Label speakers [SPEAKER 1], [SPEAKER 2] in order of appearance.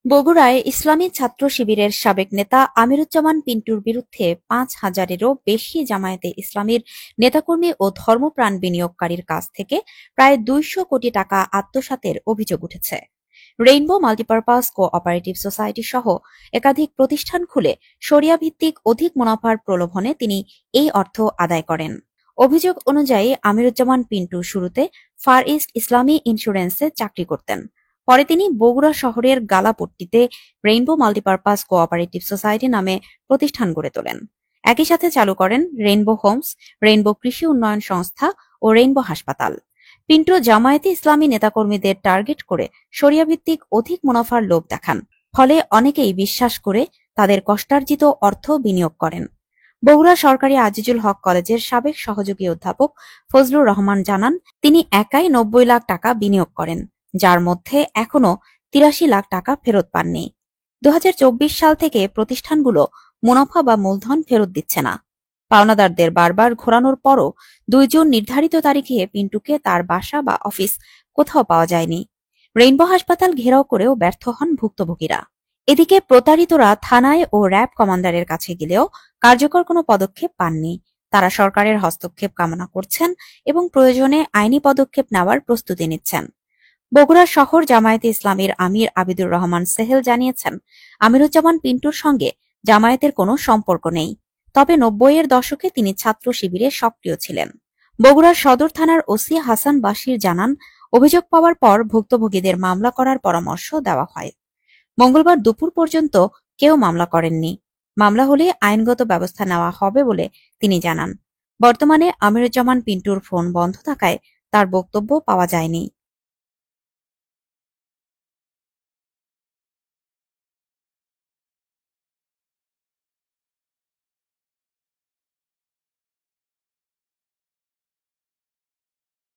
[SPEAKER 1] বগুড়ায় ইসলামী ছাত্র শিবিরের সাবেক নেতা আমিরুজ্জামান পিন্টুর বিরুদ্ধে ৫,০০০-এরও বেশি জামায়াতে ইসলামীর নেতাকর্মী ও ধর্মপ্রাণ বিনিয়োগকারীর কাছ থেকে প্রায় ২০০ কোটি টাকা আত্মসাতের অভিযোগ উঠেছে। রেইনবো মাল্টিপারপাস কো-অপারেটিভ সোসাইটি সহ একাধিক প্রতিষ্ঠান খুলে শরিয়া ভিত্তিক অধিক মুনাফার প্রলোভনে তিনি এই অর্থ আদায় করেন। অভিযোগ অনুযায়ী আমিরুজ্জামান পিন্টু শুরুতে ফার ইস্ট ইসলামী ইন্স্যুরেন্সে চাকরি করতেন। পরে তিনি বগুড়া শহরের গালাপট্টিতে রেইনবো মাল্টিপারপাস কো-অপারেটিভ সোসাইটি নামে প্রতিষ্ঠান গড়ে তোলেন। একই সাথে চালু করেন রেইনবো হোমস, রেইনবো কৃষি উন্নয়ন সংস্থা ও রেইনবো হাসপাতাল। পিন্টু জামায়াতে ইসলামী নেতাকর্মীদের টার্গেট করে শরিয়া ভিত্তিক অধিক মুনাফার লোভ দেখান। ফলে অনেকেই বিশ্বাস করে তাদের কষ্টার্জিত অর্থ বিনিয়োগ করেন। বগুড়া সরকারি আজিজুল হক কলেজের সাবেক সহযোগী অধ্যাপক ফজলুর রহমান জানান, তিনি একাই ৯০ লাখ টাকা বিনিয়োগ করেন, যার মধ্যে এখনো ৮৩ লাখ টাকা ফেরত পাননি। ২০২৪ সাল থেকে প্রতিষ্ঠানগুলো মুনাফা বা মূলধন ফেরত দিচ্ছে না। পাওনাদারদের বারবার ঘোরানোর পরও ২ জুন নির্ধারিত তারিখে পিন্টুকে তার বাসা বা অফিস কোথাও পাওয়া যায়নি। রেইনবো হাসপাতাল ঘেরাও করেও ব্যর্থ হন ভুক্তভোগীরা। এদিকে প্রতারিতরা থানায় ও র্যাব কমান্ডারের কাছে গেলেও কার্যকর কোনো পদক্ষেপ পাননি। তারা সরকারের হস্তক্ষেপ কামনা করছেন এবং প্রয়োজনে আইনি পদক্ষেপ নেওয়ার প্রস্তুতি নিচ্ছেন। বগুড়া শহর জামায়াতে ইসলামীর আমির আবিদুর রহমান সেহেল জানিয়েছেন, আমিরুজ্জামান পিন্টুর সঙ্গে জামায়াতের কোনো সম্পর্ক নেই, তবে ৯০-এর দশকে তিনি ছাত্র শিবিরে সক্রিয় ছিলেন। বগুড়ার সদর থানার ওসি হাসান বাশির জানান, অভিযোগ পাওয়ার পর ভুক্তভোগীদের মামলা করার পরামর্শ দেওয়া হয়। মঙ্গলবার দুপুর পর্যন্ত কেউ মামলা করেননি। মামলা হলে আইনগত ব্যবস্থা নেওয়া হবে বলে তিনি জানান। বর্তমানে আমিরুজ্জামান পিন্টুর ফোন বন্ধ থাকায় তার বক্তব্য পাওয়া যায়নি।